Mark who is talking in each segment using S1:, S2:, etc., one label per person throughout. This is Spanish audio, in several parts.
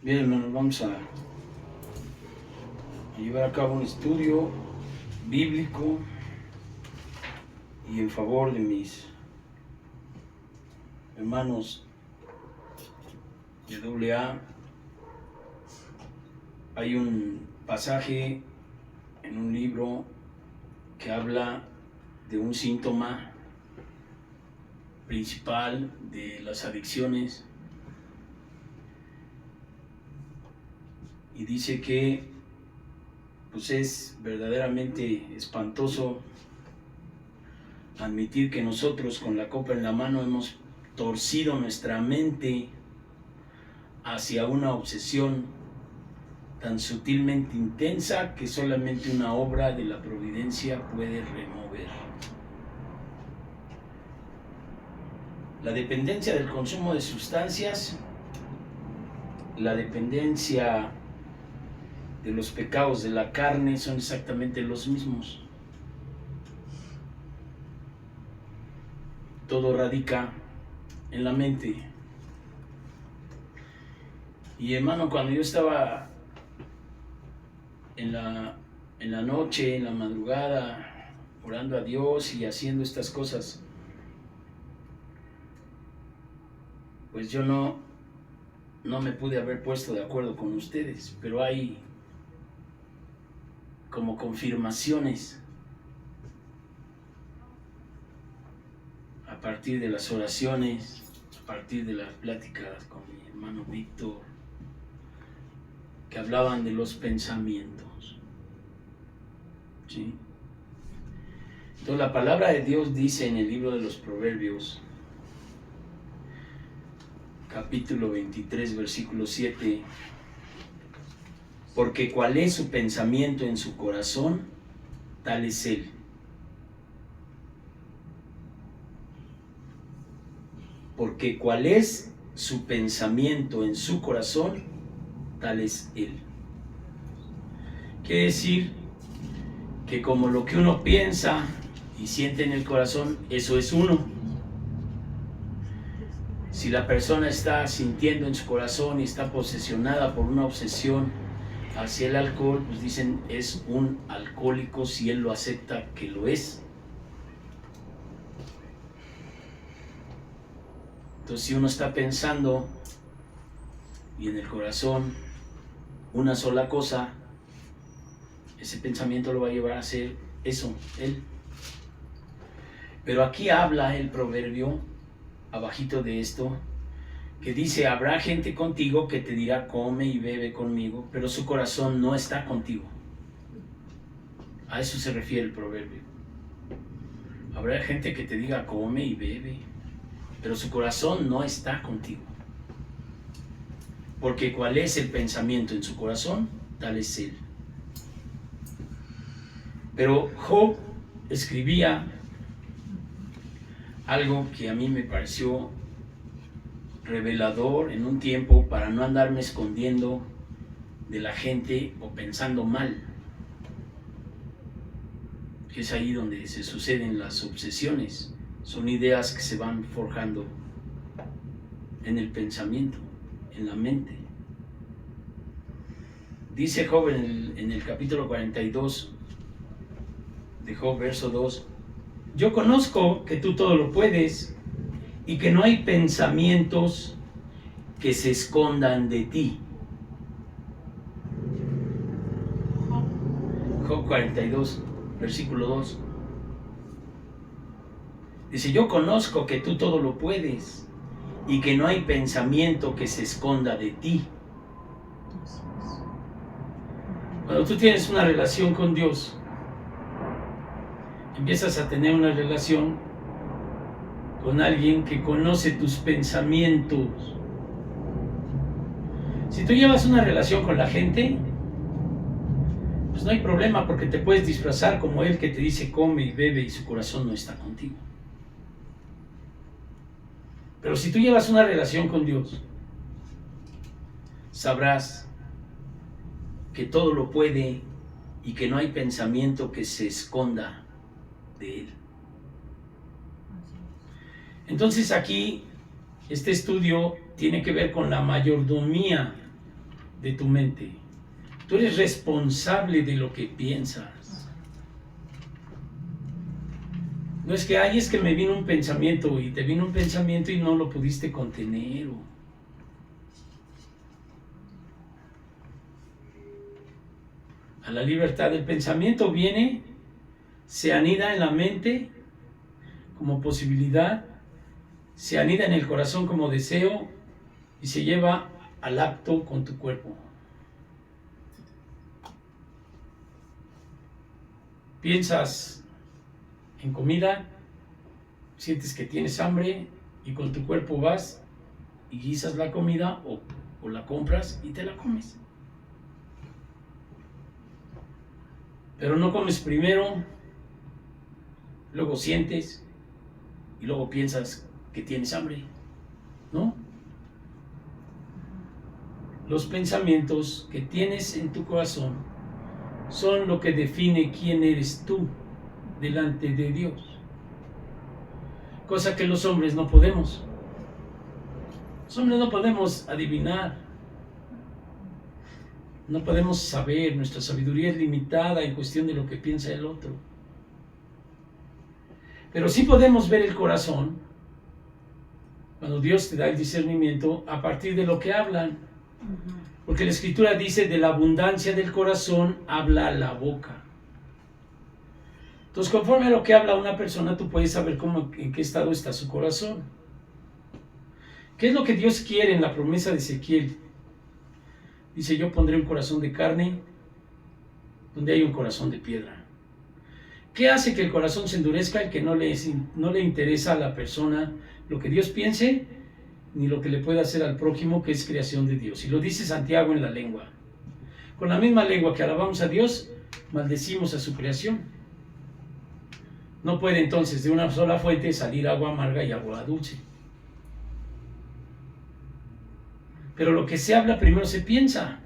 S1: Bien, hermanos, vamos a llevar a cabo un estudio bíblico y en favor de mis hermanos de AA. Hay un pasaje en un libro que habla de un síntoma principal de las adicciones y dice que pues es verdaderamente espantoso admitir que nosotros con la copa en la mano hemos torcido nuestra mente hacia una obsesión tan sutilmente intensa que solamente una obra de la providencia puede remover. La dependencia del consumo de sustancias, la dependencia de los pecados de la carne son exactamente los mismos. Todo radica en la mente. Y hermano, cuando yo estaba en la noche, en la madrugada, orando a Dios y haciendo estas cosas, pues yo no me pude haber puesto de acuerdo con ustedes, pero hay como confirmaciones a partir de las oraciones, a partir de las pláticas con mi hermano Víctor, que hablaban de los pensamientos, ¿sí? Entonces la palabra de Dios dice en el libro de los Proverbios, capítulo 23, versículo 7, porque cuál es su pensamiento en su corazón, tal es él. Porque cuál es su pensamiento en su corazón, tal es él. Quiere decir que como lo que uno piensa y siente en el corazón, eso es uno. Si la persona está sintiendo en su corazón y está posesionada por una obsesión hacia el alcohol, pues dicen es un alcohólico si él lo acepta que lo es. Entonces si uno está pensando y en el corazón una sola cosa, ese pensamiento lo va a llevar a hacer eso, él. Pero aquí habla el proverbio, abajito de esto, que dice, habrá gente contigo que te dirá, come y bebe conmigo, pero su corazón no está contigo. A eso se refiere el proverbio. Habrá gente que te diga, come y bebe, pero su corazón no está contigo. Porque cuál es el pensamiento en su corazón, tal es él. Pero Job escribía algo que a mí me pareció revelador en un tiempo para no andarme escondiendo de la gente o pensando mal. Es ahí donde se suceden las obsesiones. Son ideas que se van forjando en el pensamiento, en la mente. Dice Job en el capítulo 42 de Job, verso 2, yo conozco que tú todo lo puedes y que no hay pensamientos que se escondan de ti. Job 42, versículo 2. Dice, yo conozco que tú todo lo puedes y que no hay pensamiento que se esconda de ti. Cuando tú tienes una relación con Dios, empiezas a tener una relación con alguien que conoce tus pensamientos. Si tú llevas una relación con la gente, pues no hay problema porque te puedes disfrazar como él que te dice come y bebe y su corazón no está contigo. Pero si tú llevas una relación con Dios, sabrás que todo lo puede y que no hay pensamiento que se esconda de él. Entonces aquí este estudio tiene que ver con la mayordomía de tu mente. Tú eres responsable de lo que piensas. No es que, ay, es que me vino un pensamiento y te vino un pensamiento y no lo pudiste contener. A la libertad del pensamiento viene, se anida en la mente como posibilidad, se anida en el corazón como deseo y se lleva al acto con tu cuerpo. Piensas en comida, sientes que tienes hambre y con tu cuerpo vas y guisas la comida o la compras y te la comes. Pero no comes primero, luego sientes y luego piensas que tienes hambre, ¿no? Los pensamientos que tienes en tu corazón son lo que define quién eres tú delante de Dios, cosa que los hombres no podemos. Los hombres no podemos adivinar, no podemos saber, nuestra sabiduría es limitada en cuestión de lo que piensa el otro. Pero sí podemos ver el corazón cuando Dios te da el discernimiento a partir de lo que hablan. Porque la Escritura dice, de la abundancia del corazón habla la boca. Entonces, conforme a lo que habla una persona, tú puedes saber en qué estado está su corazón. ¿Qué es lo que Dios quiere en la promesa de Ezequiel? Dice, yo pondré un corazón de carne donde hay un corazón de piedra. ¿Qué hace que el corazón se endurezca? El que no le interesa a la persona lo que Dios piense, ni lo que le pueda hacer al prójimo, que es creación de Dios. Y lo dice Santiago en la lengua. Con la misma lengua que alabamos a Dios, maldecimos a su creación. No puede entonces de una sola fuente salir agua amarga y agua dulce. Pero lo que se habla primero se piensa.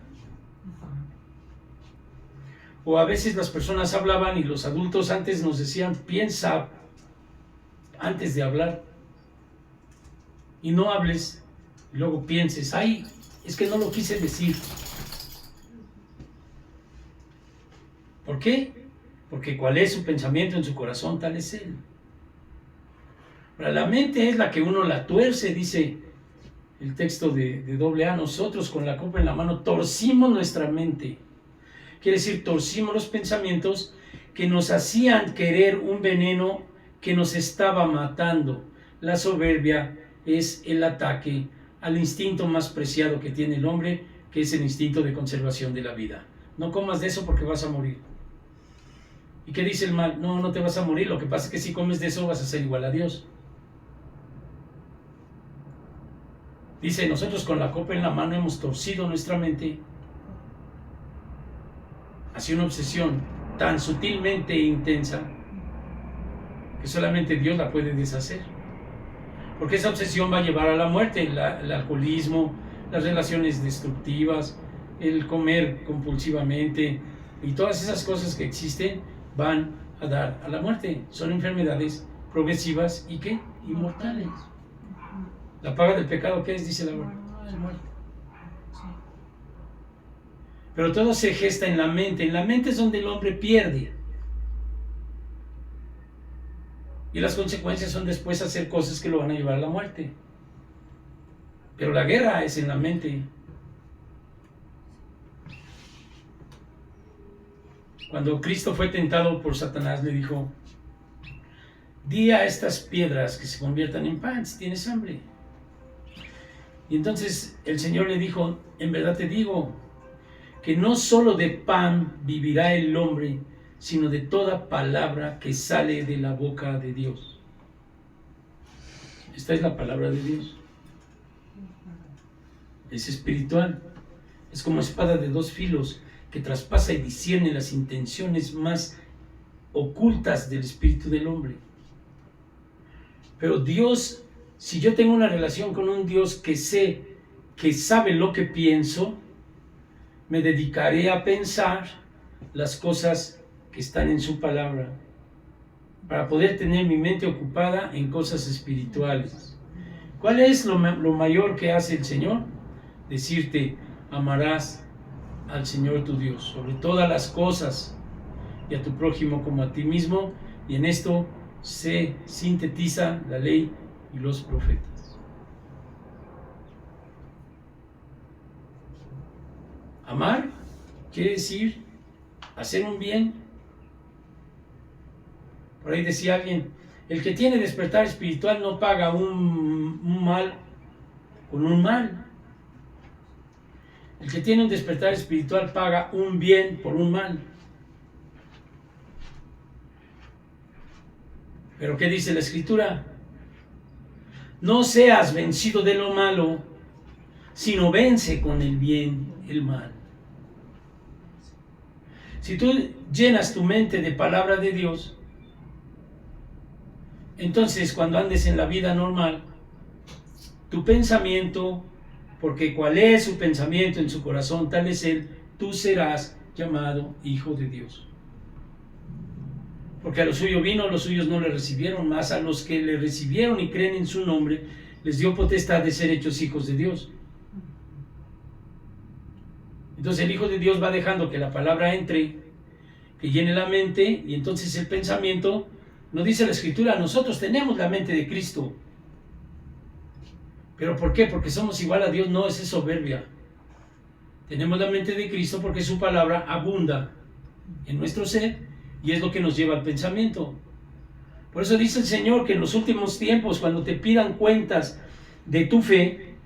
S1: O a veces las personas hablaban y los adultos antes nos decían, piensa antes de hablar. Y no hables, y luego pienses, ay, es que no lo quise decir. ¿Por qué? Porque cuál es su pensamiento en su corazón, tal es él. Ahora, la mente es la que uno la tuerce, dice el texto de AA. Nosotros con la copa en la mano torcimos nuestra mente. Quiere decir, torcimos los pensamientos que nos hacían querer un veneno que nos estaba matando. La soberbia es el ataque al instinto más preciado que tiene el hombre, que es el instinto de conservación de la vida. No comas de eso porque vas a morir. ¿Y qué dice el mal? No, no te vas a morir, lo que pasa es que si comes de eso vas a ser igual a Dios. Dice, nosotros con la copa en la mano hemos torcido nuestra mente hacia una obsesión tan sutilmente intensa que solamente Dios la puede deshacer. Porque esa obsesión va a llevar a la muerte, el alcoholismo, las relaciones destructivas, el comer compulsivamente y todas esas cosas que existen van a dar a la muerte. Son enfermedades progresivas y ¿qué? Inmortales. La paga del pecado, ¿qué es? Dice la muerte. Pero todo se gesta en la mente. En la mente es donde el hombre pierde. Y las consecuencias son después hacer cosas que lo van a llevar a la muerte. Pero la guerra es en la mente. Cuando Cristo fue tentado por Satanás, le dijo, di a estas piedras que se conviertan en pan si tienes hambre. Y entonces el Señor le dijo, en verdad te digo, que no solo de pan vivirá el hombre, sino de toda palabra que sale de la boca de Dios. Esta es la palabra de Dios. Es espiritual. Es como espada de dos filos que traspasa y discierne las intenciones más ocultas del espíritu del hombre. Pero Dios, si yo tengo una relación con un Dios que sabe lo que pienso, me dedicaré a pensar las cosas que están en su palabra, para poder tener mi mente ocupada en cosas espirituales. ¿Cuál es lo mayor que hace el Señor? Decirte, amarás
S2: al Señor tu Dios sobre todas las cosas y a tu prójimo como a ti mismo, y en esto se sintetiza la ley y los profetas. Amar quiere decir hacer un bien. Por ahí decía alguien, el que tiene despertar espiritual no paga un mal con un mal. El que tiene un despertar espiritual paga un bien por un mal. Pero ¿qué dice la Escritura? No seas vencido de lo malo, sino vence con el bien el mal. Si tú llenas tu mente de palabra de Dios, entonces cuando andes en la vida normal, tu pensamiento, porque cuál es su pensamiento en su corazón, tal es él, tú serás llamado hijo de Dios. Porque a lo suyo vino, los suyos no le recibieron, mas a los que le recibieron y creen en su nombre, les dio potestad de ser hechos hijos de Dios. Entonces el Hijo de Dios va dejando que la palabra entre, que llene la mente, y entonces el pensamiento, nos dice la Escritura, nosotros tenemos la mente de Cristo. ¿Pero por qué? Porque somos igual a Dios, no, es soberbia. Tenemos la mente de Cristo porque su palabra abunda en nuestro ser, y es lo que nos lleva al pensamiento. Por eso dice el Señor que en los últimos tiempos, cuando te pidan cuentas de tu fe,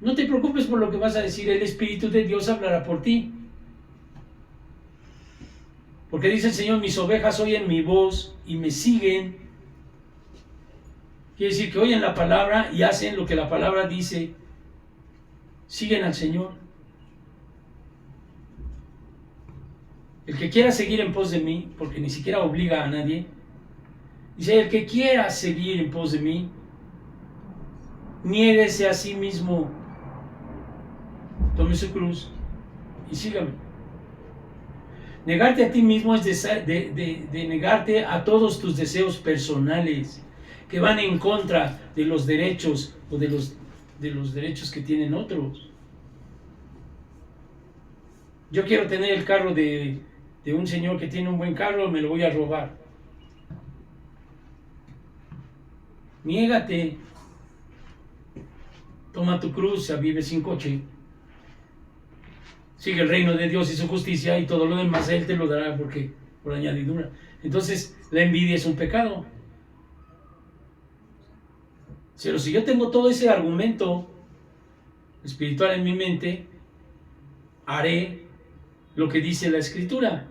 S2: no te preocupes por lo que vas a decir, el Espíritu de Dios hablará por ti. Porque dice el Señor, mis ovejas oyen mi voz y me siguen. Quiere decir que oyen la palabra y hacen lo que la palabra dice. Siguen al Señor. El que quiera seguir en pos de mí, porque ni siquiera obliga a nadie, dice, el que quiera seguir en pos de mí, niéguese a sí mismo, tome su cruz y sígame. Negarte a ti mismo es de negarte a todos tus deseos personales que van en contra de los derechos o de los derechos que tienen otros. Yo quiero tener el carro de un señor que tiene un buen carro, me lo voy a robar. Niégate. Toma tu cruz, vive sin coche. Sigue el reino de Dios y su justicia, y todo lo demás Él te lo dará porque por añadidura. Entonces, la envidia es un pecado. Pero si yo tengo todo ese argumento espiritual en mi mente, haré lo que dice la Escritura,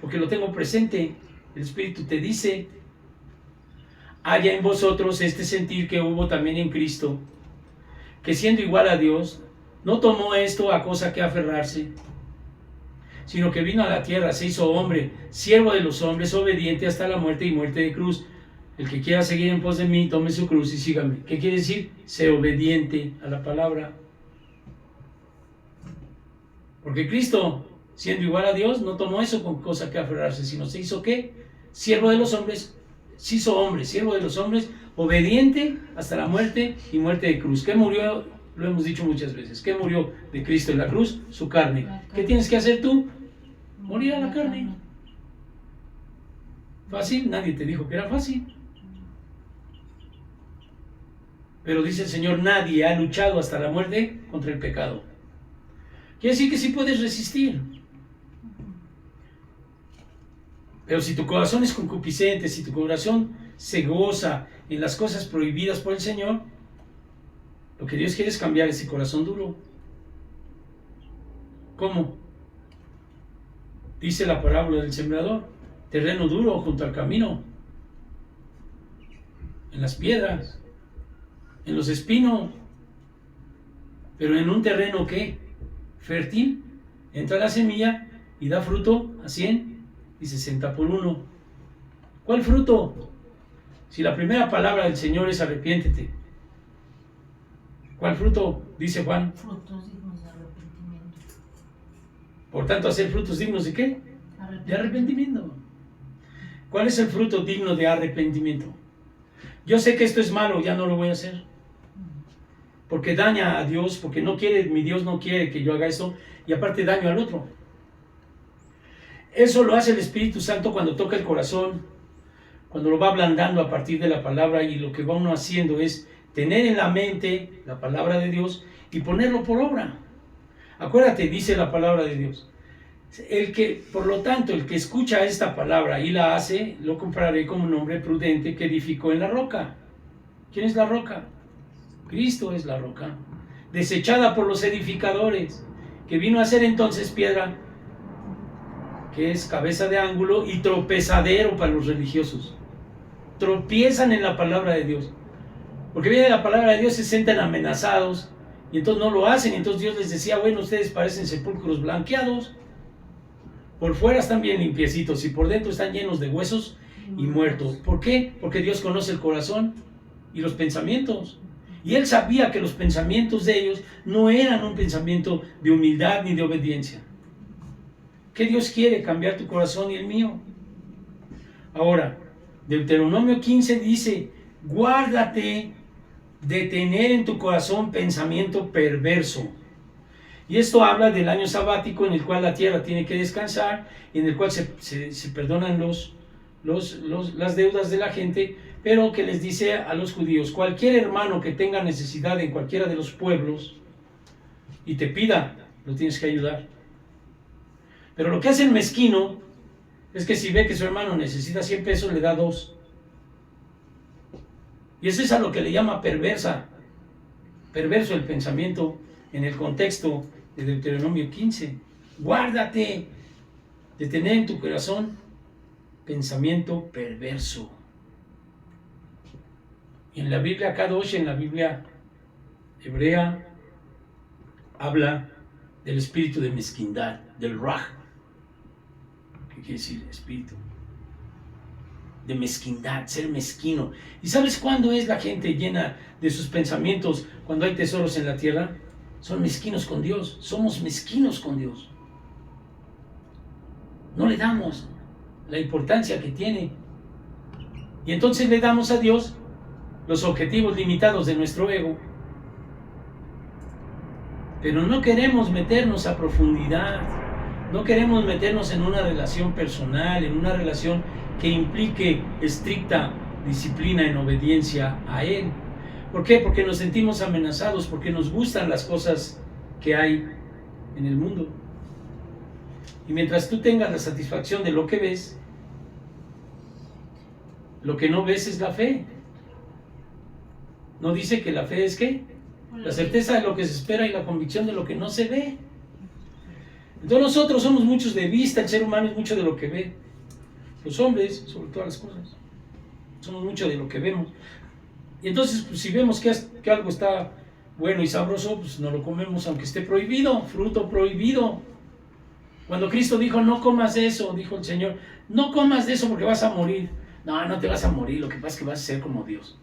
S2: porque lo tengo presente. El Espíritu te dice, haya en vosotros este sentir que hubo también en Cristo, que siendo igual a Dios, no tomó esto a cosa que aferrarse, sino que vino a la tierra, se hizo hombre, siervo de los hombres, obediente hasta la muerte y muerte de cruz. El que quiera seguir en pos de mí, tome su cruz y sígame. ¿Qué quiere decir? Sé obediente a la palabra. Porque Cristo, siendo igual a Dios, no tomó eso con cosa que aferrarse, sino se hizo ¿qué? Siervo de los hombres, se hizo hombre, siervo de los hombres, obediente hasta la muerte y muerte de cruz. ¿Qué murió? Lo hemos dicho muchas veces. ¿Qué murió de Cristo en la cruz? Su carne. ¿Qué tienes que hacer tú? Morir a la carne. ¿Fácil? Nadie te dijo que era fácil. Pero dice el Señor, nadie ha luchado hasta la muerte contra el pecado. Quiere decir que sí puedes resistir. Pero si tu corazón es concupiscente, si tu corazón se goza en las cosas prohibidas por el Señor, lo que Dios quiere es cambiar ese corazón duro. ¿Cómo? Dice la parábola del sembrador, terreno duro junto al camino, en las piedras, en los espinos, pero en un terreno ¿qué? Fértil, entra la semilla y da fruto a 100 y 60 por uno. ¿Cuál fruto? Si la primera palabra del Señor es arrepiéntete, ¿cuál fruto? Dice Juan.
S3: Frutos dignos de arrepentimiento.
S2: Por tanto, hacer frutos dignos ¿de qué? De arrepentimiento. ¿Cuál es el fruto digno de arrepentimiento? Yo sé que esto es malo, ya no lo voy a hacer. porque daña a Dios, porque no quiere, mi Dios no quiere que yo haga eso, y aparte daño al otro. Eso lo hace el Espíritu Santo cuando toca el corazón, cuando lo va ablandando a partir de la palabra, y lo que va uno haciendo es tener en la mente la palabra de Dios y ponerlo por obra. Acuérdate, dice la palabra de Dios, por lo tanto, el que escucha esta palabra y la hace, lo compararé como un hombre prudente que edificó en la roca. ¿Quién es la roca? Cristo es la roca, desechada por los edificadores, que vino a ser entonces piedra, que es cabeza de ángulo y tropezadero para los religiosos. Tropiezan en la palabra de Dios, porque viene la palabra de Dios, se sienten amenazados, y entonces no lo hacen, y entonces Dios les decía, bueno, ustedes parecen sepulcros blanqueados, por fuera están bien limpiecitos, y por dentro están llenos de huesos y muertos. ¿Por qué? Porque Dios conoce el corazón y los pensamientos, y Él sabía que los pensamientos de ellos no eran un pensamiento de humildad ni de obediencia. ¿Qué Dios quiere? Cambiar tu corazón y el mío. Ahora, Deuteronomio 15 dice, guárdate de tener en tu corazón pensamiento perverso. Y esto habla del año sabático en el cual la tierra tiene que descansar, y en el cual se perdonan las deudas de la gente, pero que les dice a los judíos, cualquier hermano que tenga necesidad en cualquiera de los pueblos y te pida, lo tienes que ayudar. Pero lo que hace el mezquino es que si ve que su hermano necesita 100 pesos, le da 2. Y eso es a lo que le llama perverso el pensamiento en el contexto de Deuteronomio 15. Guárdate de tener en tu corazón pensamiento perverso. Y en la Biblia Kadosh, en la Biblia hebrea, habla del espíritu de mezquindad, del raj. ¿Qué quiere decir espíritu? De mezquindad, ser mezquino. ¿Y sabes cuándo es la gente llena de sus pensamientos cuando hay tesoros en la tierra? Son mezquinos con Dios, somos mezquinos con Dios. No le damos la importancia que tiene. Y entonces le damos a Dios los objetivos limitados de nuestro ego. Pero no queremos meternos a profundidad, no queremos meternos en una relación personal, en una relación que implique estricta disciplina en obediencia a Él. ¿Por qué? Porque nos sentimos amenazados, porque nos gustan las cosas que hay en el mundo. Y mientras tú tengas la satisfacción de lo que ves, lo que no ves es la fe. ¿No dice que la fe es qué? La certeza de lo que se espera y la convicción de lo que no se ve. Entonces nosotros somos muchos de vista, el ser humano es mucho de lo que ve. Los hombres, sobre todas las cosas, somos mucho de lo que vemos. Y entonces, pues, si vemos que algo está bueno y sabroso, pues no lo comemos aunque esté prohibido, fruto prohibido. Cuando Cristo dijo, no comas de eso, dijo el Señor, no comas de eso porque vas a morir. No, no te vas a morir, lo que pasa es que vas a ser como Dios.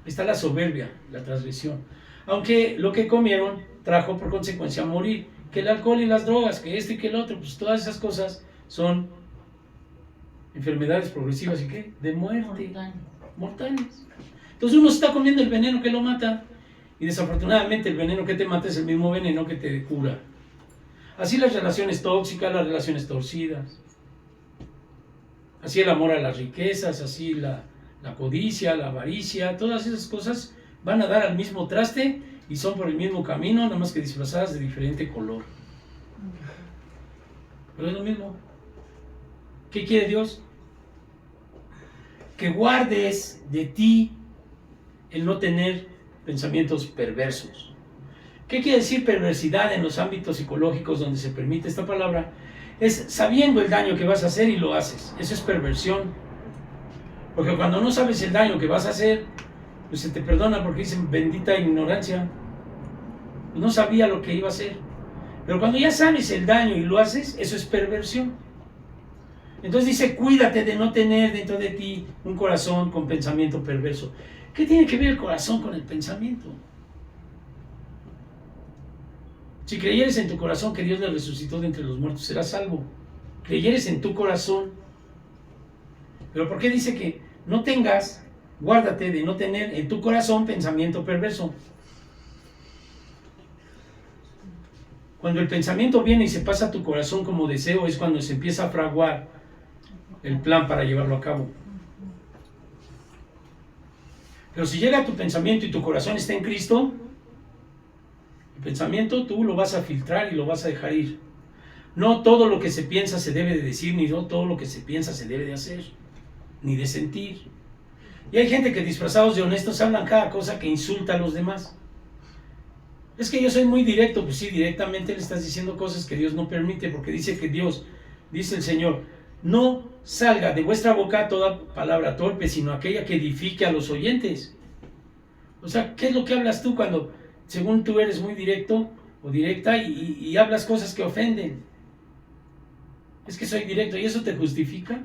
S2: Ahí está la soberbia, la transgresión. Aunque lo que comieron trajo por consecuencia morir, que el alcohol y las drogas, que esto y que el otro, pues todas esas cosas son enfermedades progresivas y ¿qué? De muerte, mortales. Entonces uno está comiendo el veneno que lo mata, y desafortunadamente el veneno que te mata es el mismo veneno que te cura. Así las relaciones tóxicas, las relaciones torcidas, así el amor a las riquezas, así la codicia, la avaricia, todas esas cosas van a dar al mismo traste y son por el mismo camino, nada más que disfrazadas de diferente color. Pero es lo mismo. ¿Qué quiere Dios? Que guardes de ti el no tener pensamientos perversos. ¿Qué quiere decir perversidad en los ámbitos psicológicos donde se permite esta palabra? Es sabiendo el daño que vas a hacer y lo haces. Eso es perversión. Porque cuando no sabes el daño que vas a hacer, pues se te perdona porque dicen bendita ignorancia. No sabía lo que iba a hacer. Pero cuando ya sabes el daño y lo haces, eso es perversión. Entonces dice, cuídate de no tener dentro de ti un corazón con pensamiento perverso. ¿Qué tiene que ver el corazón con el pensamiento? Si creyeres en tu corazón que Dios le resucitó de entre los muertos, serás salvo. Creyeres en tu corazón. Pero ¿por qué dice que no tengas, guárdate de no tener en tu corazón pensamiento perverso? Cuando el pensamiento viene y se pasa a tu corazón como deseo, es cuando se empieza a fraguar el plan para llevarlo a cabo. Pero si llega a tu pensamiento y tu corazón está en Cristo, el pensamiento tú lo vas a filtrar y lo vas a dejar ir. No todo lo que se piensa se debe de decir, ni no todo lo que se piensa se debe de hacer, ni de sentir. Y hay gente que disfrazados de honestos hablan cada cosa que insulta a los demás. Es que yo soy muy directo, pues sí, directamente le estás diciendo cosas que Dios no permite, porque dice que Dios, dice el Señor, no salga de vuestra boca toda palabra torpe, sino aquella que edifique a los oyentes. O sea, ¿qué es lo que hablas tú cuando, según tú eres muy directo o directa y hablas cosas que ofenden? Es que soy directo y eso te justifica.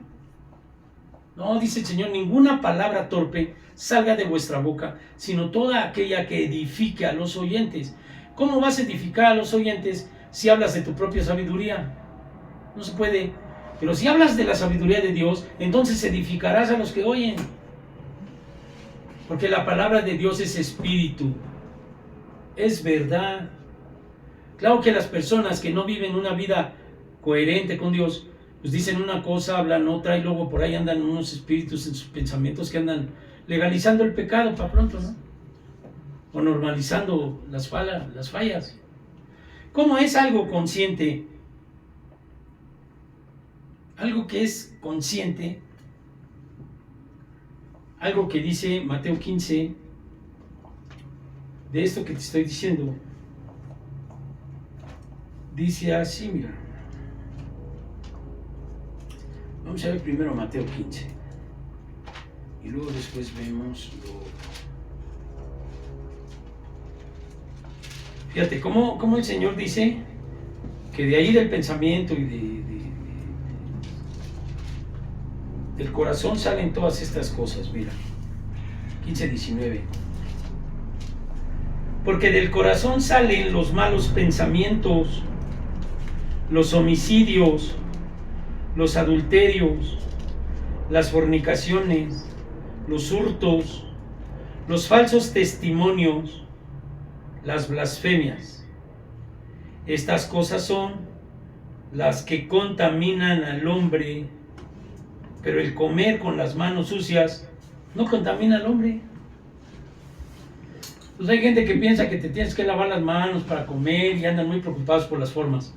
S2: No, dice el Señor, ninguna palabra torpe salga de vuestra boca, sino toda aquella que edifique a los oyentes. ¿Cómo vas a edificar a los oyentes si hablas de tu propia sabiduría? No se puede. Pero si hablas de la sabiduría de Dios, entonces edificarás a los que oyen. Porque la palabra de Dios es espíritu, es verdad. Claro que las personas que no viven una vida coherente con Dios, pues dicen una cosa, hablan otra, y luego por ahí andan unos espíritus en sus pensamientos que andan legalizando el pecado para pronto, ¿no? O normalizando las fallas. ¿Cómo es algo consciente? Algo que es consciente, algo que dice Mateo 15, de esto que te estoy diciendo, dice así, mira. Vamos a ver primero Mateo 15 y luego después vemos Fíjate, cómo el Señor dice que de ahí del pensamiento y del corazón salen todas estas cosas, mira. 15:19. Porque del corazón salen los malos pensamientos, los homicidios, los adulterios, las fornicaciones, los hurtos, los falsos testimonios, las blasfemias. Estas cosas son las que contaminan al hombre, pero el comer con las manos sucias no contamina al hombre. Pues hay gente que piensa que te tienes que lavar las manos para comer y andan muy preocupados por las formas,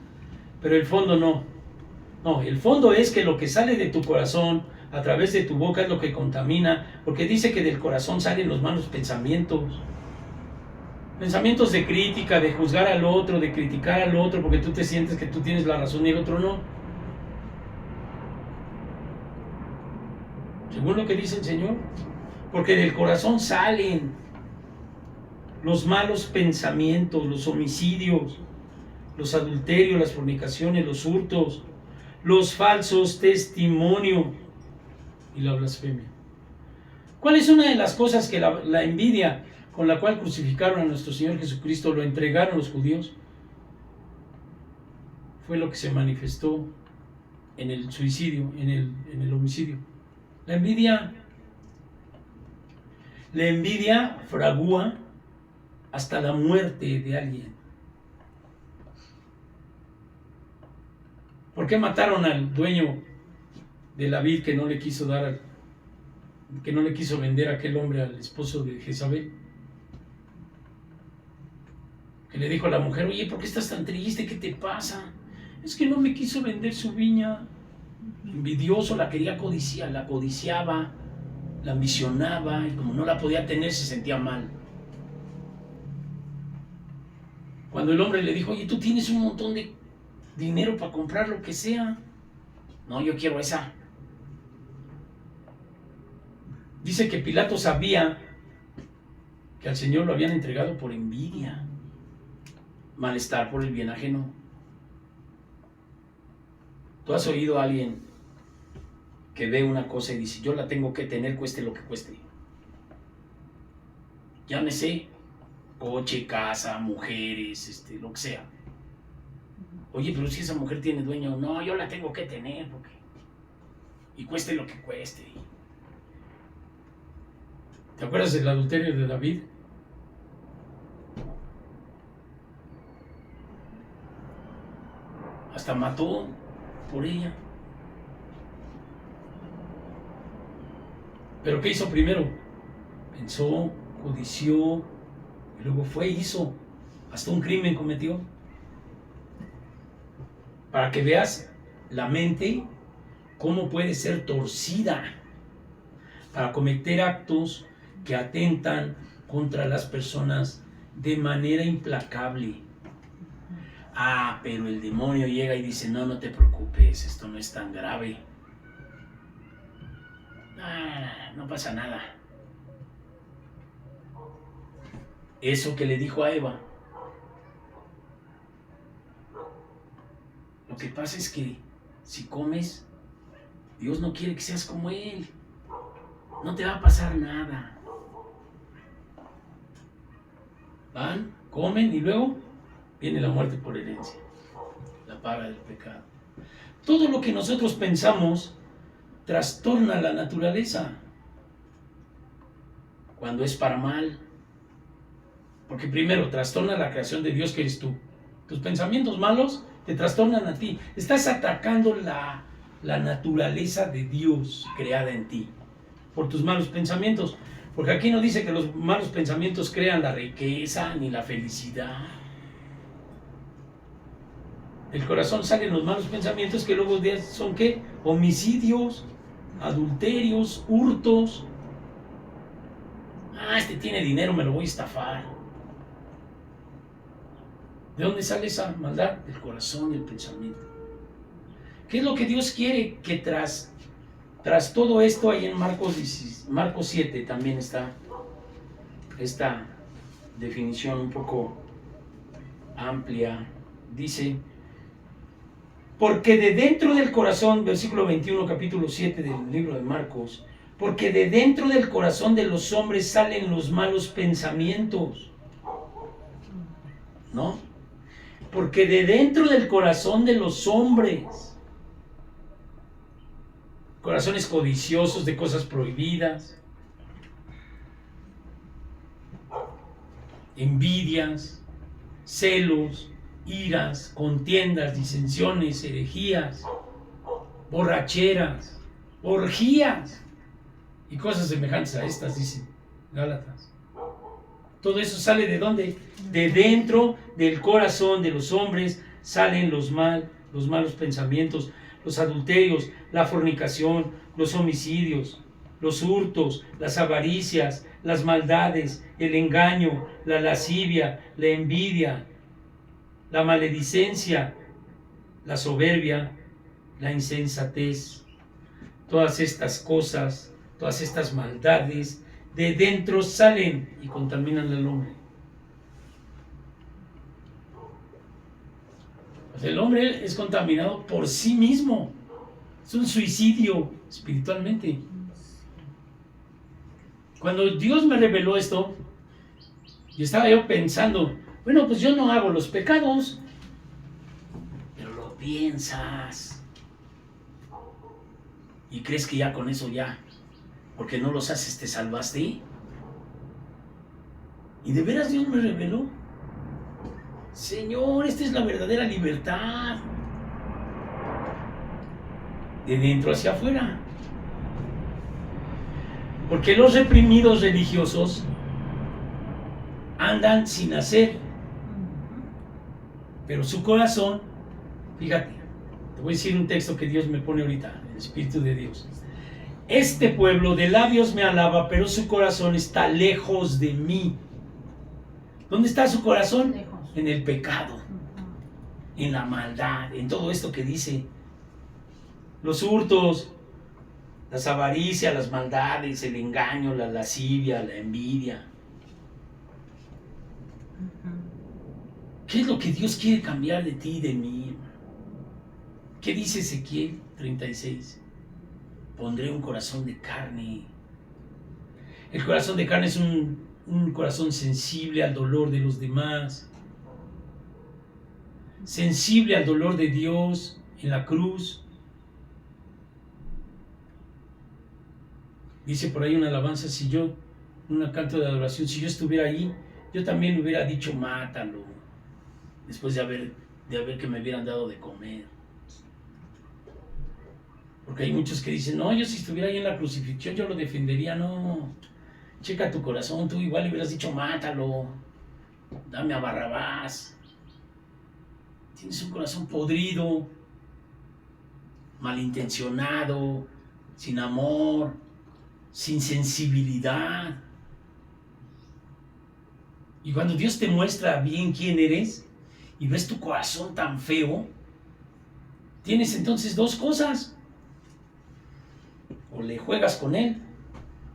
S2: pero el fondo no. No, el fondo es que lo que sale de tu corazón a través de tu boca es lo que contamina, porque dice que del corazón salen los malos pensamientos. Pensamientos de crítica, de juzgar al otro, de criticar al otro, porque tú te sientes que tú tienes la razón y el otro no. Según lo que dice el Señor, porque del corazón salen los malos pensamientos, los homicidios, los adulterios, las fornicaciones, los hurtos, los falsos testimonios y la blasfemia. ¿Cuál es una de las cosas que la envidia con la cual crucificaron a nuestro Señor Jesucristo, lo entregaron los judíos? Fue lo que se manifestó en el suicidio, en el homicidio. La envidia fragúa hasta la muerte de alguien. ¿Por qué mataron al dueño de la vid que no le quiso vender a aquel hombre al esposo de Jezabel? Que le dijo a la mujer, oye, ¿por qué estás tan triste? ¿Qué te pasa? Es que no me quiso vender su viña. Envidioso, la quería codiciar, la codiciaba, la ambicionaba, y como no la podía tener se sentía mal. Cuando el hombre le dijo, oye, tú tienes un montón de dinero para comprar lo que sea. No, yo quiero esa. Dice que Pilato sabía que al Señor lo habían entregado por envidia, malestar por el bien ajeno. ¿Tú has oído a alguien que ve una cosa y dice, yo la tengo que tener cueste lo que cueste? Llámese coche, casa, mujeres, lo que sea. Oye, pero si esa mujer tiene dueño, no, yo la tengo que tener, porque y cueste lo que cueste. ¿Te acuerdas del adulterio de David?
S1: Hasta mató por ella.
S2: Pero ¿qué hizo primero? Pensó, codició, y luego fue e hizo. Hasta un crimen cometió. Para que veas la mente, cómo puede ser torcida para cometer actos que atentan contra las personas de manera implacable. Ah, pero el demonio llega y dice, no, no te preocupes, esto no es tan grave. Ah, no pasa nada. Eso que le dijo a Eva. Lo que pasa es que si comes, Dios no quiere que seas como Él. No te va a pasar nada. Van, comen y luego viene la muerte por herencia. La paga del pecado. Todo lo que nosotros pensamos trastorna la naturaleza. Cuando es para mal. Porque primero trastorna la creación de Dios que eres tú. Tus pensamientos malos te trastornan a ti. Estás atacando la naturaleza de Dios creada en ti por tus malos pensamientos. Porque aquí no dice que los malos pensamientos crean la riqueza ni la felicidad. Del corazón salen los malos pensamientos que luego son ¿qué? Homicidios, adulterios, hurtos. Ah, este tiene dinero, me lo voy a estafar. ¿De dónde sale esa maldad? Del corazón y el pensamiento. ¿Qué es lo que Dios quiere? Que tras todo esto, ahí en Marcos 7 también está esta definición un poco amplia. Dice, porque de dentro del corazón, versículo 21, capítulo 7 del libro de Marcos, porque de dentro del corazón de los hombres salen los malos pensamientos. ¿No? Porque de dentro del corazón de los hombres, corazones codiciosos de cosas prohibidas, envidias, celos, iras, contiendas, disensiones, herejías, borracheras, orgías y cosas semejantes a estas, dice Gálatas. Todo eso sale ¿de dónde? De dentro del corazón de los hombres salen los malos pensamientos, los adulterios, la fornicación, los homicidios, los hurtos, las avaricias, las maldades, el engaño, la lascivia, la envidia, la maledicencia, la soberbia, la insensatez. Todas estas cosas, todas estas maldades, de dentro salen y contaminan al hombre. Pues el hombre es contaminado por sí mismo. Es un suicidio espiritualmente. Cuando Dios me reveló esto, y estaba yo pensando, bueno, pues yo no hago los pecados, pero lo piensas. Y crees que ya con eso ya, porque no los haces, te salvaste. Y de veras Dios me reveló, Señor, esta es la verdadera libertad. De dentro hacia afuera. Porque los reprimidos religiosos andan sin hacer. Pero su corazón, fíjate, te voy a decir un texto que Dios me pone ahorita, el Espíritu de Dios. Este pueblo de labios me alaba, pero su corazón está lejos de mí. ¿Dónde está su corazón?
S3: Lejos.
S2: En el pecado, en la maldad, en todo esto que dice. Los hurtos, las avaricias, las maldades, el engaño, la lascivia, la envidia. ¿Qué es lo que Dios quiere cambiar de ti y de mí? ¿Qué dice Ezequiel 36? Pondré un corazón de carne. El corazón de carne es un corazón sensible al dolor de los demás, sensible al dolor de Dios en la cruz. Dice por ahí una alabanza, una canto de adoración, si yo estuviera ahí, yo también hubiera dicho, mátalo, después de haber
S1: de haber que me hubieran dado de comer. Porque hay muchos que dicen, no, yo si estuviera ahí en la crucifixión yo lo defendería. No, checa tu corazón, tú igual le hubieras dicho, mátalo, dame a Barrabás. Tienes un corazón podrido, malintencionado, sin amor, sin sensibilidad. Y cuando Dios te muestra bien quién eres y ves tu corazón tan feo, tienes entonces dos cosas: o le juegas con Él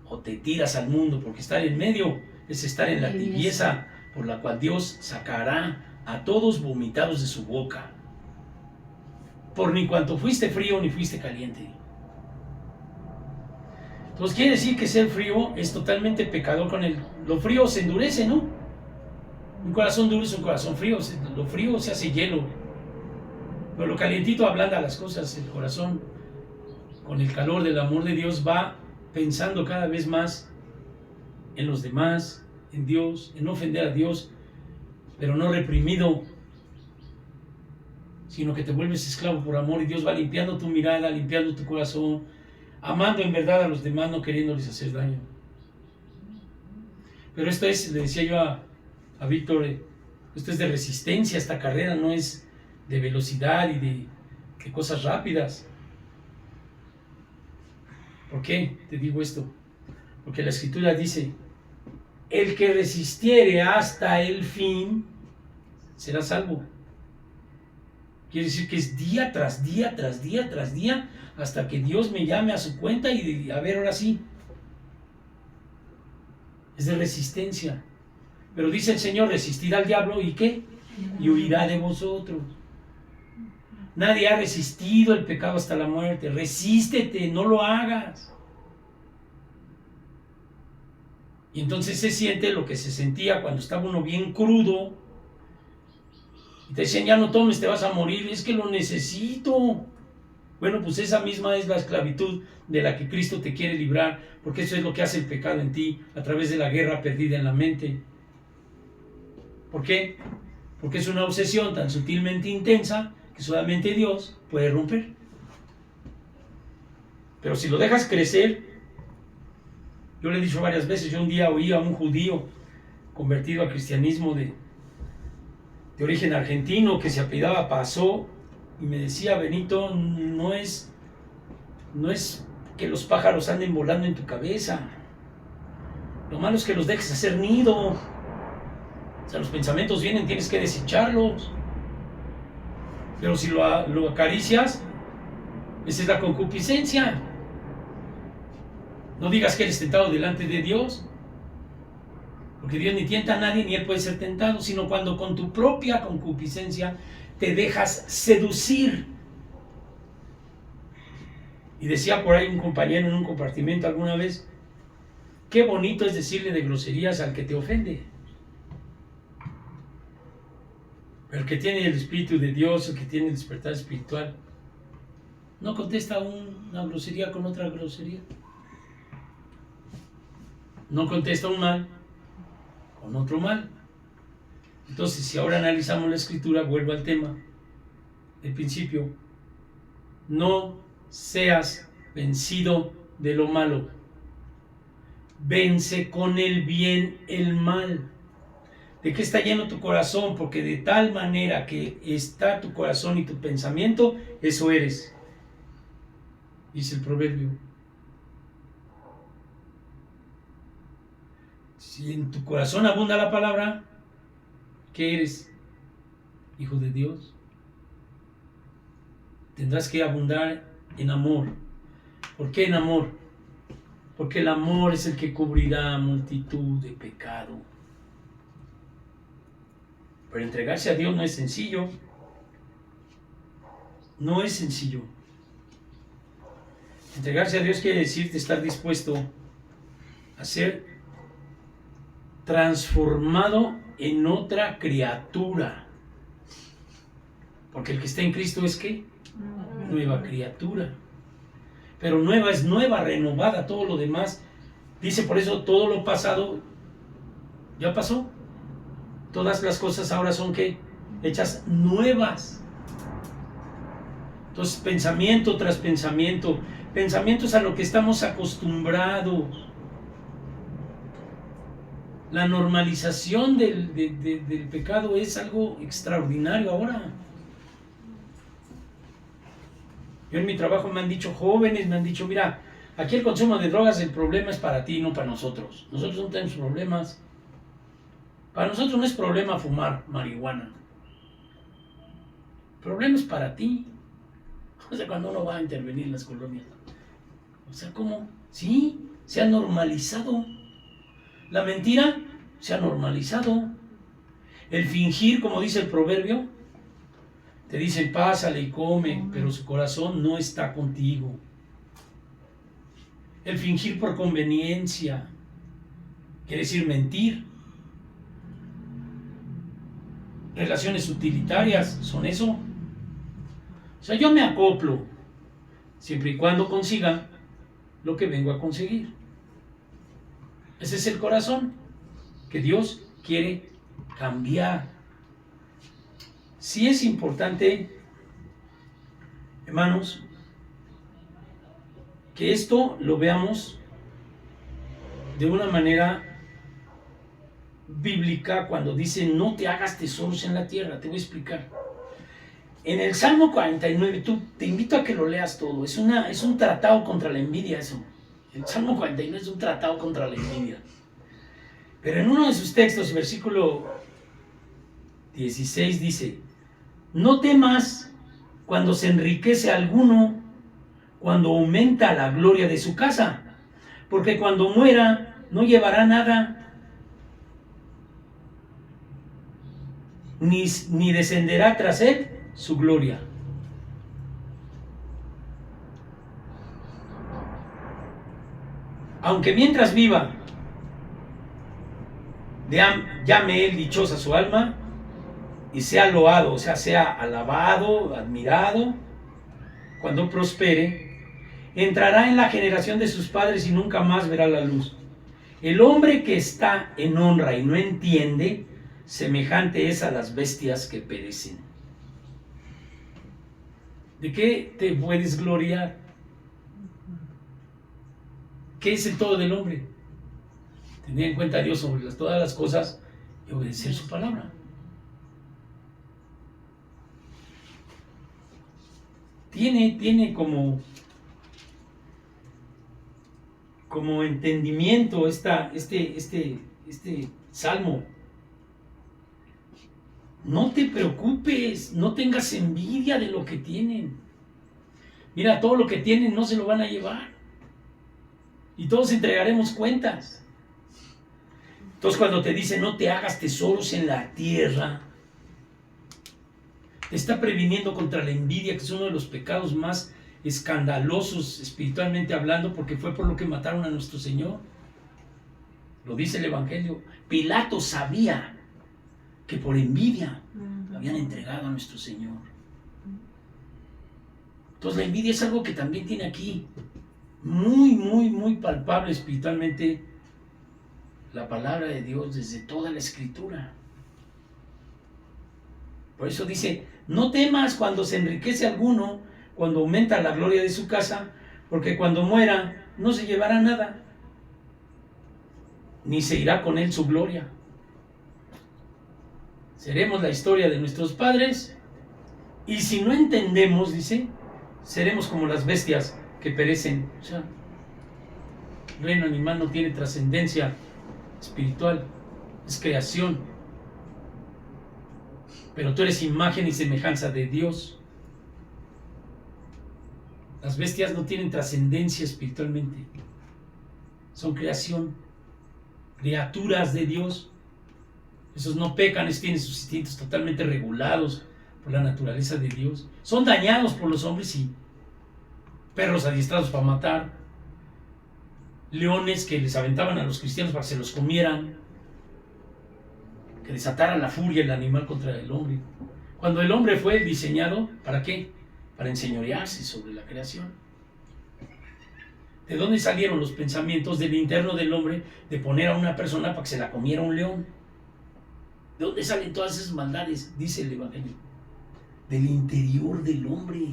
S1: o te tiras al mundo, porque estar en medio es estar en la tibieza por la cual Dios sacará a todos vomitados de su boca. Por ni cuanto fuiste frío ni fuiste caliente. Entonces quiere decir que ser frío es totalmente pecador con él. Lo frío se endurece, ¿no? Un corazón duro es un corazón frío. Lo frío se hace hielo. Pero lo calientito ablanda las cosas. El corazón, con el calor del amor de Dios, va pensando cada vez más en los demás, en Dios, en no ofender a Dios, pero no reprimido, sino que te vuelves esclavo por amor, y Dios va limpiando tu mirada, limpiando tu corazón, amando en verdad a los demás, no queriéndoles hacer daño. Pero esto es, le decía yo a Víctor, esto es de resistencia. Esta carrera no es de velocidad y de cosas rápidas. ¿Por qué te digo esto? Porque la Escritura dice, el que resistiere hasta el fin será salvo. Quiere decir que es día tras día, tras día, tras día, hasta que Dios me llame a su cuenta y a ver, ahora sí. Es de resistencia. Pero dice el Señor, resistid al diablo, ¿y qué? Y huirá de vosotros. Nadie ha resistido el pecado hasta la muerte. Resístete, no lo hagas. Y entonces se siente lo que se sentía cuando estaba uno bien crudo. Y te decían, ya no tomes, te vas a morir. Es que lo necesito. Bueno, pues esa misma es la esclavitud de la que Cristo te quiere librar, porque eso es lo que hace el pecado en ti, a través de la guerra perdida en la mente. ¿Por qué? Porque es una obsesión tan sutilmente intensa que solamente Dios puede romper. Pero si lo dejas crecer, yo le he dicho varias veces, yo un día oí a un judío convertido al cristianismo de origen argentino, que se apellidaba Pasó, y me decía, Benito, no es que los pájaros anden volando en tu cabeza. Lo malo es que los dejes hacer nido. O sea, los pensamientos vienen, tienes que desecharlos. Pero si lo acaricias, esa es la concupiscencia. No digas que eres tentado delante de Dios, porque Dios ni tienta a nadie, ni Él puede ser tentado, sino cuando con tu propia concupiscencia te dejas seducir. Y decía por ahí un compañero en un compartimento alguna vez, qué bonito es decirle de groserías al que te ofende. Pero el que tiene el Espíritu de Dios, el que tiene el despertar espiritual, no contesta una grosería con otra grosería. No contesta un mal con otro mal. Entonces, si ahora analizamos la Escritura, vuelvo al tema del principio. No seas vencido de lo malo. Vence con el bien el mal. ¿De qué está lleno tu corazón? Porque de tal manera que está tu corazón y tu pensamiento, eso eres. Dice el proverbio. Si en tu corazón abunda la palabra, ¿qué eres? Hijo de Dios. Tendrás que abundar en amor. ¿Por qué en amor? Porque el amor es el que cubrirá multitud de pecado. Pero entregarse a Dios no es sencillo. No es sencillo. Entregarse a Dios quiere decir estar dispuesto a ser transformado en otra criatura. Porque el que está en Cristo es ¿qué? Nueva criatura. Pero nueva es nueva, renovada, todo lo demás. Dice por eso todo lo pasado ya pasó. Todas las cosas ahora son ¿qué?
S2: hechas nuevas. Entonces, pensamiento tras pensamiento, pensamientos a lo que estamos acostumbrados. La normalización del pecado es algo extraordinario ahora. Yo en mi trabajo me han dicho jóvenes, me han dicho, mira, aquí el consumo de drogas, el problema es para ti, no para nosotros. Nosotros no tenemos problemas. Para nosotros no es problema fumar marihuana. El problema es para ti. O sea, cuando uno va a intervenir en las colonias. O sea, ¿cómo? Sí, se ha normalizado. La mentira se ha normalizado. El fingir, como dice el proverbio, te dicen pásale y come, pero su corazón no está contigo. El fingir por conveniencia, quiere decir mentir. Relaciones utilitarias, ¿son eso? O sea, yo me acoplo, siempre y cuando consiga lo que vengo a conseguir. Ese es el corazón que Dios quiere cambiar. Sí es importante, hermanos, que esto lo veamos de una manera bíblica cuando dice no te hagas tesoros en la tierra. Te voy a explicar. En el Salmo 49, te invito a que lo leas todo. Es un tratado contra la envidia eso. El Salmo 49 es un tratado contra la envidia. Pero en uno de sus textos, versículo 16 dice: no temas cuando se enriquece alguno, cuando aumenta la gloria de su casa, porque cuando muera no llevará nada, ni descenderá tras él su gloria. Aunque mientras viva, llame él dichosa su alma y sea loado, o sea, sea alabado, admirado, cuando prospere, entrará en la generación de sus padres y nunca más verá la luz. El hombre que está en honra y no entiende, semejante es a las bestias que perecen. ¿De qué te puedes gloriar? ¿Qué es el todo del hombre? Tener en cuenta a Dios sobre todas las cosas y obedecer su palabra. Tiene como entendimiento este salmo. No te preocupes, no tengas envidia de lo que tienen. Mira, todo lo que tienen no se lo van a llevar. Y todos entregaremos cuentas. Entonces cuando te dicen no te hagas tesoros en la tierra, te está previniendo contra la envidia, que es uno de los pecados más escandalosos espiritualmente hablando, porque fue por lo que mataron a nuestro Señor. Lo dice el Evangelio. Pilato sabía que por envidia habían entregado a nuestro Señor. Entonces la envidia es algo que también tiene aquí muy palpable espiritualmente la palabra de Dios desde toda la Escritura. Por eso dice, no temas cuando se enriquece alguno, cuando aumenta la gloria de su casa, porque cuando muera no se llevará nada, ni se irá con él su gloria. Seremos la historia de nuestros padres, y si no entendemos, dice, seremos como las bestias que perecen. O sea, el reino animal no tiene trascendencia espiritual, es creación. Pero tú eres imagen y semejanza de Dios. Las bestias no tienen trascendencia espiritualmente. Son creación, criaturas de Dios. Esos no pecan, tienen sus instintos totalmente regulados por la naturaleza de Dios. Son dañados por los hombres, sí. Perros adiestrados para matar. Leones que les aventaban a los cristianos para que se los comieran. Que desataran la furia el animal contra el hombre. Cuando el hombre fue diseñado, ¿para qué? Para enseñorearse sobre la creación. ¿De dónde salieron los pensamientos del interno del hombre de poner a una persona para que se la comiera un león?
S1: ¿De dónde salen todas esas maldades? Dice el Evangelio. Del interior del hombre.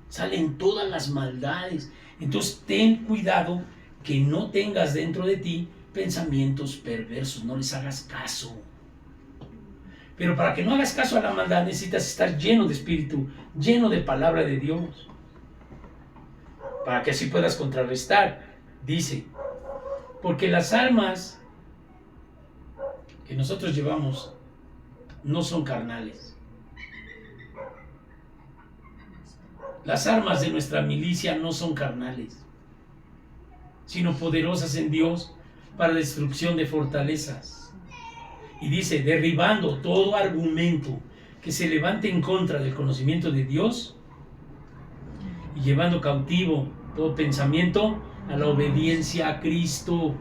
S1: Salen todas las maldades. Entonces ten cuidado que no tengas dentro de ti pensamientos perversos, no les hagas caso. Pero para que no hagas caso a la maldad necesitas estar lleno de espíritu, lleno de palabra de Dios, para que así puedas contrarrestar. Dice, porque las armas que nosotros llevamos no son carnales. Las armas de nuestra milicia no son carnales, sino poderosas en Dios para destrucción de fortalezas. Y dice, derribando todo argumento que se levante en contra del conocimiento de Dios y llevando cautivo todo pensamiento a la obediencia a Cristo.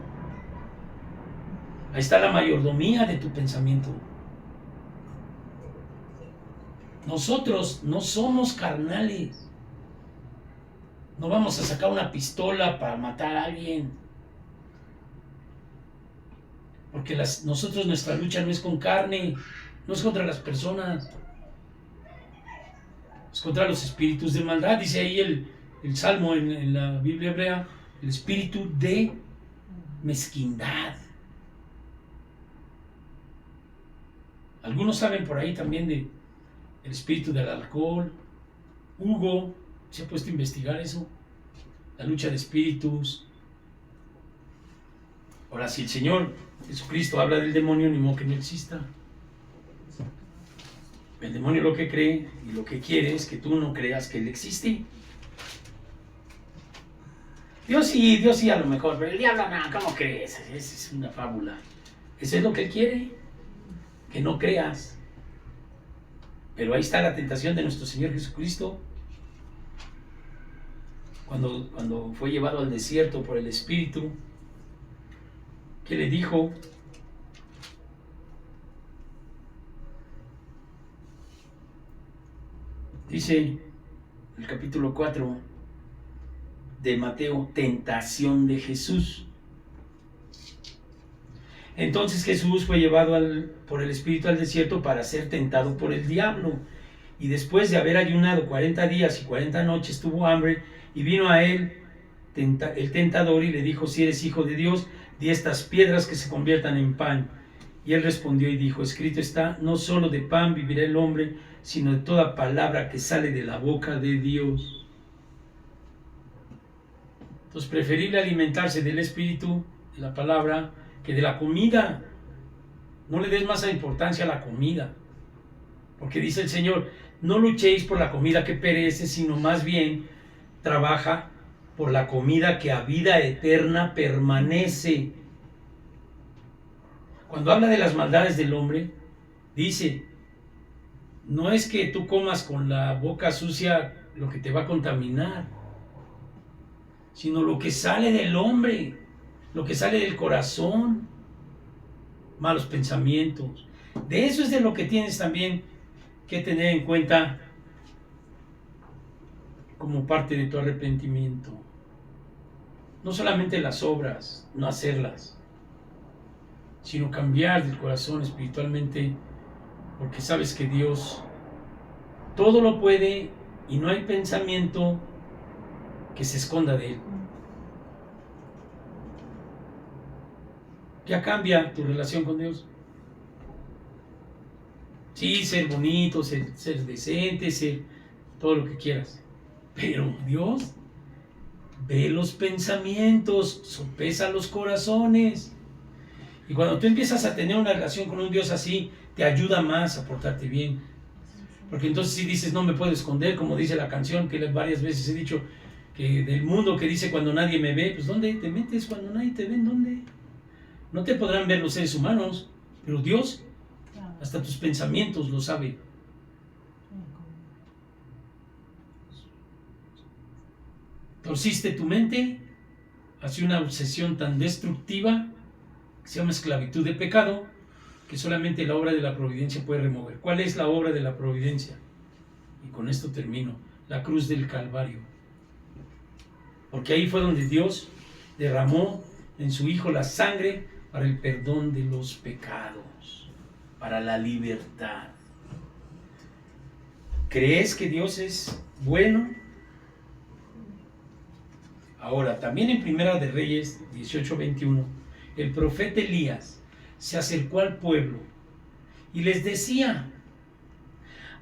S1: Ahí está la mayordomía de tu pensamiento. Nosotros no somos carnales. No vamos a sacar una pistola para matar a alguien. Porque nosotros nuestra lucha no es con carne, no es contra las personas. Es contra los espíritus de maldad. Dice ahí el Salmo en la Biblia hebrea, el espíritu de mezquindad. Algunos saben por ahí también del espíritu del alcohol. Hugo se ha puesto a investigar eso, la lucha de espíritus. Ahora, si el Señor Jesucristo habla del demonio, ni modo que no exista. El demonio lo que cree y lo que quiere es que tú no creas que Él existe. Dios sí a lo mejor, pero el diablo no, ¿cómo crees? Es una fábula. Eso es lo que Él quiere, que no creas. Pero ahí está la tentación de nuestro Señor Jesucristo. Cuando fue llevado al desierto por el Espíritu, ¿qué le dijo? Dice el capítulo 4 de Mateo, tentación de Jesús. Entonces Jesús fue llevado por el Espíritu al desierto para ser tentado por el diablo. Y después de haber ayunado 40 días y 40 noches, tuvo hambre, y vino a él el tentador y le dijo, si eres hijo de Dios, di estas piedras que se conviertan en pan. Y él respondió y dijo, escrito está, no solo de pan vivirá el hombre, sino de toda palabra que sale de la boca de Dios. Entonces, preferible alimentarse del Espíritu, de la palabra, que de la comida. No le des más importancia a la comida, porque dice el Señor, no luchéis por la comida que perece, sino más bien trabaja por la comida que a vida eterna permanece. Cuando habla de las maldades del hombre, dice, no es que tú comas con la boca sucia lo que te va a contaminar, sino lo que sale del hombre, lo que sale del corazón, malos pensamientos. De eso es de lo que tienes también que tener en cuenta como parte de tu arrepentimiento. No solamente las obras, no hacerlas, sino cambiar del corazón espiritualmente, porque sabes que Dios todo lo puede y no hay pensamiento que se esconda de Él. Ya cambia tu relación con Dios. Sí, ser bonito, ser decente, ser todo lo que quieras. Pero Dios ve los pensamientos, sopesa los corazones. Y cuando tú empiezas a tener una relación con un Dios así, te ayuda más a portarte bien. Porque entonces si dices, no me puedo esconder, como dice la canción, que varias veces he dicho, que del mundo que dice cuando nadie me ve, pues ¿dónde te metes cuando nadie te ve? ¿Dónde? No te podrán ver los seres humanos, pero Dios, hasta tus pensamientos lo sabe. Torciste tu mente hacia una obsesión tan destructiva que se llama esclavitud de pecado, que solamente la obra de la providencia puede remover. ¿Cuál es la obra de la providencia? Y con esto termino. La cruz del Calvario. Porque ahí fue donde Dios derramó en su Hijo la sangre
S2: para el perdón de los pecados, para la libertad. ¿Crees que Dios es bueno? Ahora, también en Primera de Reyes 18:21, el profeta Elías se acercó al pueblo y les decía: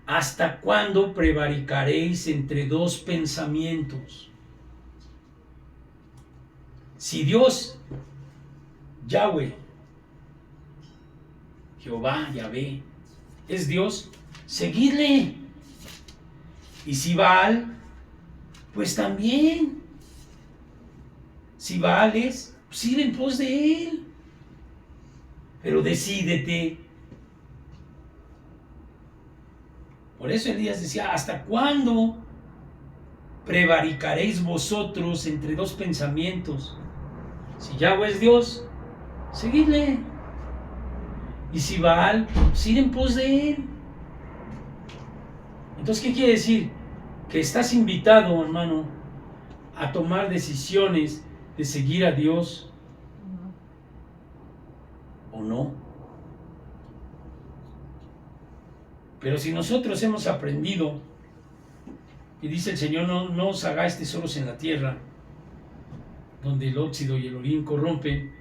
S2: ¿hasta cuándo prevaricaréis entre dos pensamientos? Si Dios, Yahweh, Jehová, Yahvé, es Dios, seguidle. Y si Baal, pues también. Si Baal es, pues ir en pos de él. Pero decídete. Por eso Elías decía: ¿hasta cuándo prevaricaréis vosotros entre dos pensamientos? Si Yahweh es Dios, seguidle. Y si Baal, pues ir en pos de él. Entonces, ¿qué quiere decir? Que estás invitado, hermano, a tomar decisiones de seguir a Dios o no. Pero si nosotros hemos aprendido, y dice el Señor: no os hagáis tesoros en la tierra, donde el óxido y el orín corrompen,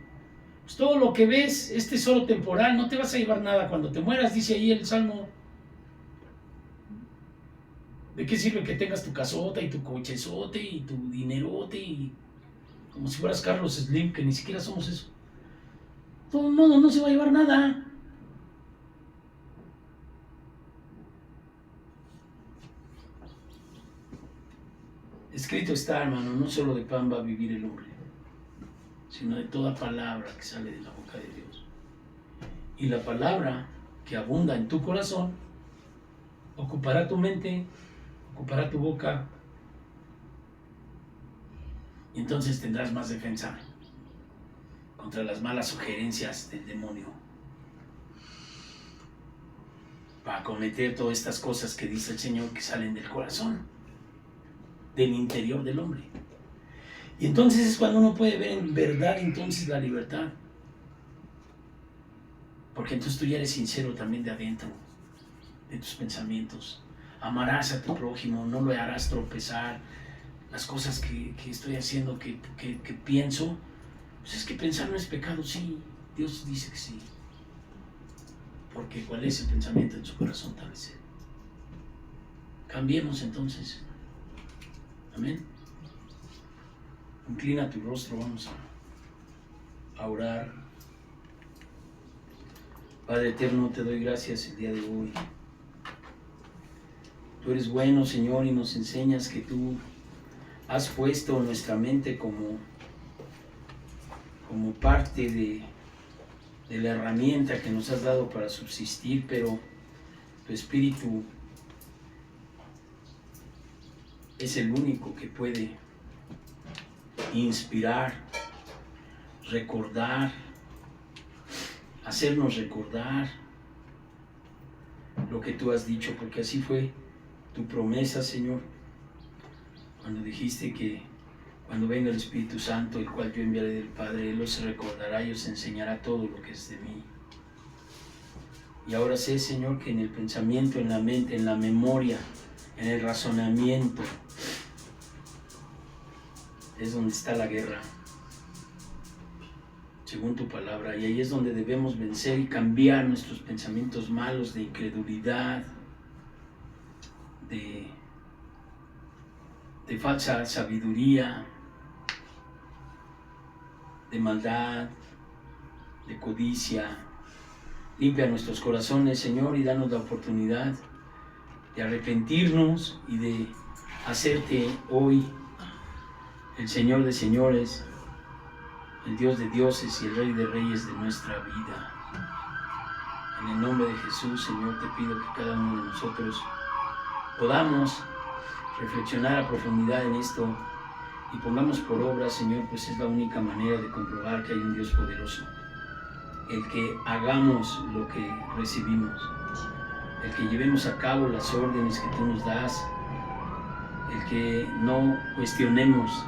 S2: pues todo lo que ves es tesoro temporal, no te vas a llevar nada cuando te mueras, dice ahí el Salmo. ¿De qué sirve que tengas tu casota y tu cochezote y tu dinerote y como si fueras Carlos Slim, que ni siquiera somos eso? De todo modo no se va a llevar nada. Escrito está, hermano, no solo de pan va a vivir el hombre, sino de toda palabra que sale de la boca de Dios. Y la palabra que abunda en tu corazón ocupará tu mente, ocupará tu boca, y entonces tendrás más defensa contra las malas sugerencias del demonio para cometer todas estas cosas que dice el Señor que salen del corazón, del interior del hombre. Y entonces es cuando uno puede ver en verdad entonces la libertad, porque entonces tú ya eres sincero también de adentro, de tus pensamientos. Amarás a tu prójimo, no lo harás tropezar. Las cosas que estoy haciendo, que pienso, pues es que pensar no es pecado, sí, Dios dice que sí. Porque ¿cuál es el pensamiento en su corazón? Tal vez. Cambiemos entonces. Amén. Inclina tu rostro, vamos a orar. Padre eterno, te doy gracias el día de hoy. Tú eres bueno, Señor, y nos enseñas que tú has puesto nuestra mente como parte de la herramienta que nos has dado para subsistir, pero tu espíritu es el único que puede inspirar, recordar, hacernos recordar lo que tú has dicho, porque así fue tu promesa, Señor, cuando dijiste que cuando venga el Espíritu Santo, el cual yo enviaré del Padre, Él os recordará y os enseñará todo lo que es de mí. Y ahora sé, Señor, que en el pensamiento, en la mente, en la memoria, en el razonamiento, es donde está la guerra, según tu palabra, y ahí es donde debemos vencer y cambiar nuestros pensamientos malos de incredulidad, de falsa sabiduría, de maldad, de codicia. Limpia nuestros corazones, Señor, y danos la oportunidad de arrepentirnos y de hacerte hoy el Señor de señores, el Dios de dioses y el Rey de reyes de nuestra vida. En el nombre de Jesús, Señor, te pido que cada uno de nosotros podamos reflexionar a profundidad en esto y pongamos por obra, Señor, pues es la única manera de comprobar que hay un Dios poderoso. El que hagamos lo que recibimos, el que llevemos a cabo las órdenes que tú nos das, el que no cuestionemos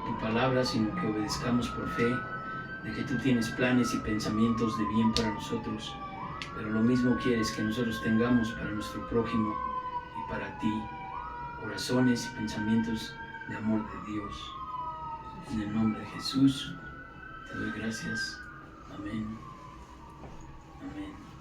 S2: tu palabra, sino que obedezcamos por fe
S1: de que tú tienes planes y pensamientos de bien para nosotros, pero lo mismo quieres que nosotros tengamos para nuestro prójimo y para ti, corazones y pensamientos de amor de Dios. En el nombre de Jesús, te doy gracias. Amén. Amén.